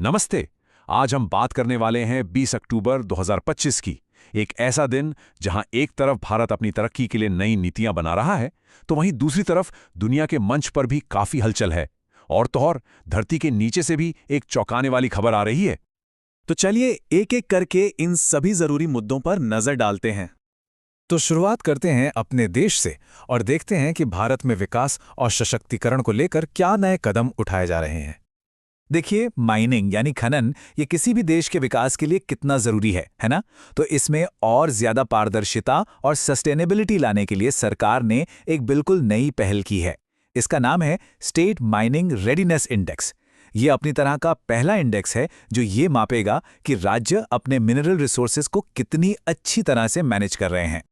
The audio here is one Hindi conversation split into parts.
नमस्ते। आज हम बात करने वाले हैं 20 अक्टूबर 2025 की। एक ऐसा दिन जहां एक तरफ भारत अपनी तरक्की के लिए नई नीतियां बना रहा है, तो वहीं दूसरी तरफ दुनिया के मंच पर भी काफी हलचल है। और तो और धरती के नीचे से भी एक चौंकाने वाली खबर आ रही है। तो चलिए एक एक करके इन सभी जरूरी मुद्दों पर नजर डालते हैं। तो शुरुआत करते हैं अपने देश से और देखते हैं कि भारत में विकास और सशक्तिकरण को लेकर क्या नए कदम उठाए जा रहे हैं। देखिए, माइनिंग यानी खनन ये किसी भी देश के विकास के लिए कितना जरूरी है ना? तो इसमें और ज्यादा पारदर्शिता और सस्टेनेबिलिटी लाने के लिए सरकार ने एक बिल्कुल नई पहल की है। इसका नाम है स्टेट माइनिंग रेडीनेस इंडेक्स। ये अपनी तरह का पहला इंडेक्स है जो ये मापेगा कि राज्य अपने मिनरल रिसोर्सेज को कितनी अच्छी तरह से मैनेज कर रहे हैं।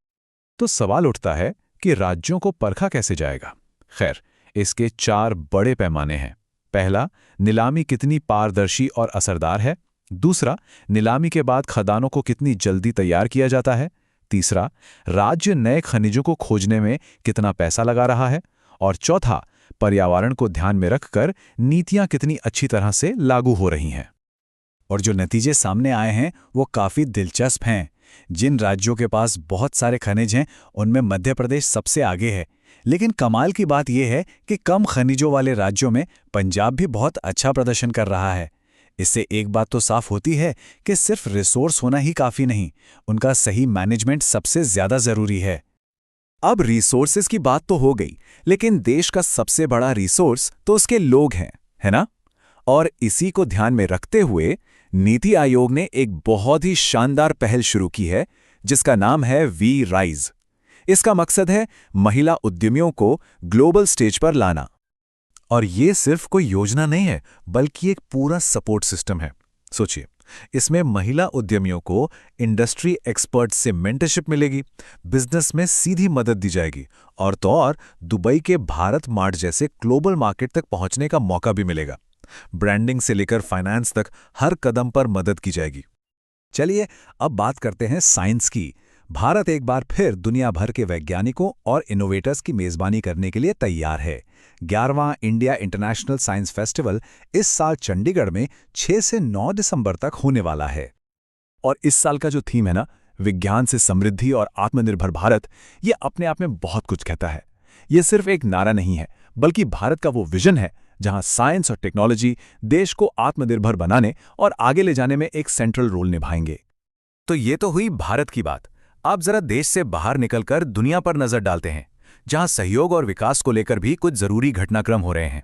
तो सवाल उठता है कि राज्यों को परखा कैसे जाएगा? खैर, इसके 4 बड़े पैमाने हैं। पहला, नीलामी कितनी पारदर्शी और असरदार है। दूसरा, नीलामी के बाद खदानों को कितनी जल्दी तैयार किया जाता है। तीसरा, राज्य नए खनिजों को खोजने में कितना पैसा लगा रहा है। और चौथा, पर्यावरण को ध्यान में रखकर नीतियां कितनी अच्छी तरह से लागू हो रही हैं। और जो नतीजे सामने आए हैं वो काफी दिलचस्प हैं। जिन राज्यों के पास बहुत सारे खनिज हैं उनमें मध्य प्रदेश सबसे आगे है। लेकिन कमाल की बात यह है कि कम खनिजों वाले राज्यों में पंजाब भी बहुत अच्छा प्रदर्शन कर रहा है। इससे एक बात तो साफ होती है कि सिर्फ रिसोर्स होना ही काफी नहीं, उनका सही मैनेजमेंट सबसे ज्यादा जरूरी है। अब रिसोर्सेज की बात तो हो गई, लेकिन देश का सबसे बड़ा रिसोर्स तो उसके लोग हैं, है ना? और इसी को ध्यान में रखते हुए नीति आयोग ने एक बहुत ही शानदार पहल शुरू की है जिसका नाम है वी राइज। इसका मकसद है महिला उद्यमियों को ग्लोबल स्टेज पर लाना। और ये सिर्फ कोई योजना नहीं है, बल्कि एक पूरा सपोर्ट सिस्टम है। सोचिए, इसमें महिला उद्यमियों को इंडस्ट्री एक्सपर्ट से मेंटरशिप मिलेगी, बिजनेस में सीधी मदद दी जाएगी और तो और दुबई के भारत मार्ट जैसे ग्लोबल मार्केट तक पहुंचने का मौका भी मिलेगा। ब्रांडिंग से लेकर फाइनेंस तक हर कदम पर मदद की जाएगी। चलिए अब बात करते हैं साइंस की। भारत एक बार फिर दुनिया भर के वैज्ञानिकों और इनोवेटर्स की मेजबानी करने के लिए तैयार है। 11वां इंडिया इंटरनेशनल साइंस फेस्टिवल इस साल चंडीगढ़ में 6 से 9 दिसंबर तक होने वाला है। और इस साल का जो थीम है ना, विज्ञान से समृद्धि और आत्मनिर्भर भारत, ये अपने आप में बहुत कुछ कहता है। ये सिर्फ एक नारा नहीं है, बल्कि भारत का वो विजन है जहां साइंस और टेक्नोलॉजी देश को आत्मनिर्भर बनाने और आगे ले जाने में एक सेंट्रल रोल निभाएंगे। तो ये तो हुई भारत की बात। अब जरा देश से बाहर निकलकर दुनिया पर नजर डालते हैं, जहां सहयोग और विकास को लेकर भी कुछ जरूरी घटनाक्रम हो रहे हैं।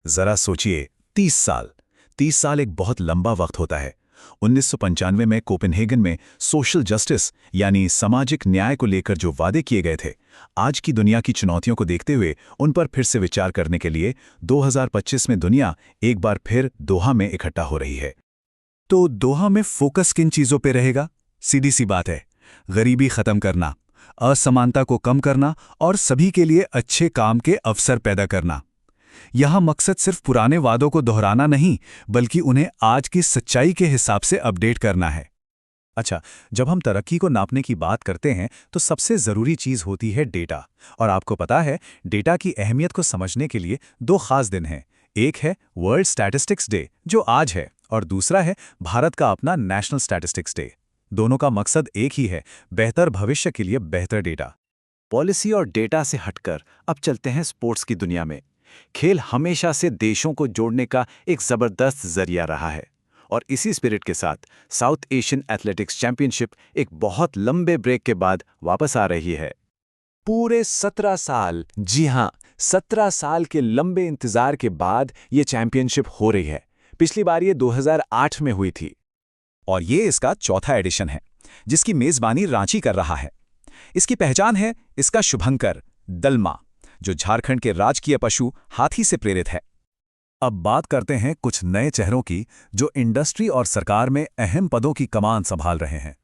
जरा सोचिए, 30 साल एक बहुत लंबा वक्त होता है। 1995 में कोपेनहेगन में सोशल जस्टिस यानी सामाजिक न्याय को लेकर जो वादे किए गए थे, आज की दुनिया की चुनौतियों को देखते हुए उन पर फिर से विचार करने के लिए 2025 में दुनिया एक बार फिर दोहा में इकट्ठा हो रही है। तो दोहा में फोकस किन चीजों पे रहेगा? सीधी सी बात है, गरीबी खत्म करना, असमानता को कम करना और सभी के लिए अच्छे काम के अवसर पैदा करना। यह मकसद सिर्फ पुराने वादों को दोहराना नहीं, बल्कि उन्हें आज की सच्चाई के हिसाब से अपडेट करना है। अच्छा, जब हम तरक्की को नापने की बात करते हैं तो सबसे जरूरी चीज होती है डेटा। और आपको पता है, डेटा की अहमियत को समझने के लिए 2 खास दिन हैं। एक है वर्ल्ड स्टैटिस्टिक्स डे जो आज है, और दूसरा है भारत का अपना नेशनल स्टैटिस्टिक्स डे। दोनों का मकसद एक ही है, बेहतर भविष्य के लिए बेहतर डेटा। पॉलिसी और डेटा से हटकर अब चलते हैं स्पोर्ट्स की दुनिया में। खेल हमेशा से देशों को जोड़ने का एक जबरदस्त जरिया रहा है, और इसी स्पिरिट के साथ साउथ एशियन एथलेटिक्स चैंपियनशिप एक बहुत लंबे ब्रेक के बाद वापस आ रही है। पूरे 17 साल, जी हां, 17 साल के लंबे इंतजार के बाद ये चैंपियनशिप हो रही है। पिछली बार ये 2008 में हुई थी, और ये इसका चौथा एडिशन है जिसकी मेजबानी रांची कर रहा है। इसकी पहचान है इसका शुभंकर दलमा, जो झारखंड के राजकीय पशु हाथी से प्रेरित है। अब बात करते हैं कुछ नए चेहरों की जो इंडस्ट्री और सरकार में अहम पदों की कमान संभाल रहे हैं।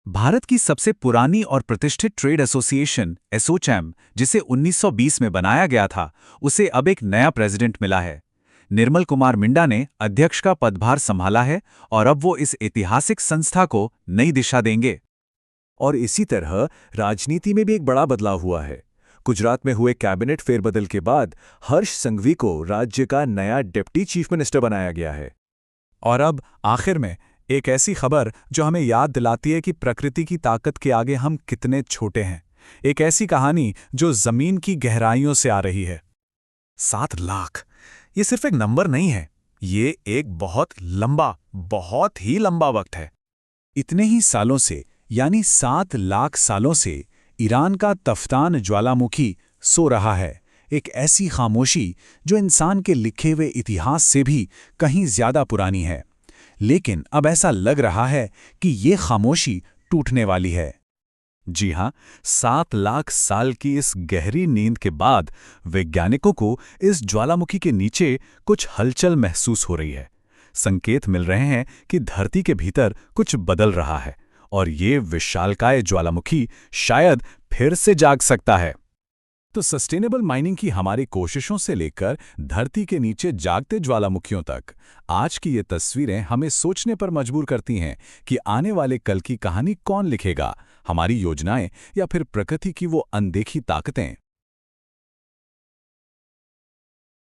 भारत की सबसे पुरानी और प्रतिष्ठित ट्रेड एसोसिएशन एसोचैम, जिसे 1920 में बनाया गया था, उसे अब एक नया प्रेसिडेंट मिला है। निर्मल कुमार मिंडा ने अध्यक्ष का पदभार संभाला है और अब वो इस ऐतिहासिक संस्था को नई दिशा देंगे। और इसी तरह राजनीति में भी एक बड़ा बदलाव हुआ है। गुजरात में हुए कैबिनेट फेरबदल के बाद हर्ष संघवी को राज्य का नया डिप्टी चीफ मिनिस्टर बनाया गया है। और अब आखिर में एक ऐसी खबर जो हमें याद दिलाती है कि प्रकृति की ताकत के आगे हम कितने छोटे हैं। एक ऐसी कहानी जो जमीन की गहराइयों से आ रही है। 7 लाख, ये सिर्फ एक नंबर नहीं है, ये एक बहुत ही लंबा वक्त है। इतने ही सालों से, यानी 7 लाख सालों से ईरान का तफ्तान ज्वालामुखी सो रहा है। एक ऐसी खामोशी जो इंसान के लिखे हुए इतिहास से भी कहीं ज्यादा पुरानी है। लेकिन अब ऐसा लग रहा है कि ये खामोशी टूटने वाली है। जी हां, 7 लाख साल की इस गहरी नींद के बाद वैज्ञानिकों को इस ज्वालामुखी के नीचे कुछ हलचल महसूस हो रही है। संकेत मिल रहे हैं कि धरती के भीतर कुछ बदल रहा है और ये विशालकाय ज्वालामुखी शायद फिर से जाग सकता है। तो सस्टेनेबल माइनिंग की हमारी कोशिशों से लेकर धरती के नीचे जागते ज्वालामुखियों तक, आज की ये तस्वीरें हमें सोचने पर मजबूर करती हैं कि आने वाले कल की कहानी कौन लिखेगा, हमारी योजनाएं या फिर प्रकृति की वो अनदेखी ताकतें।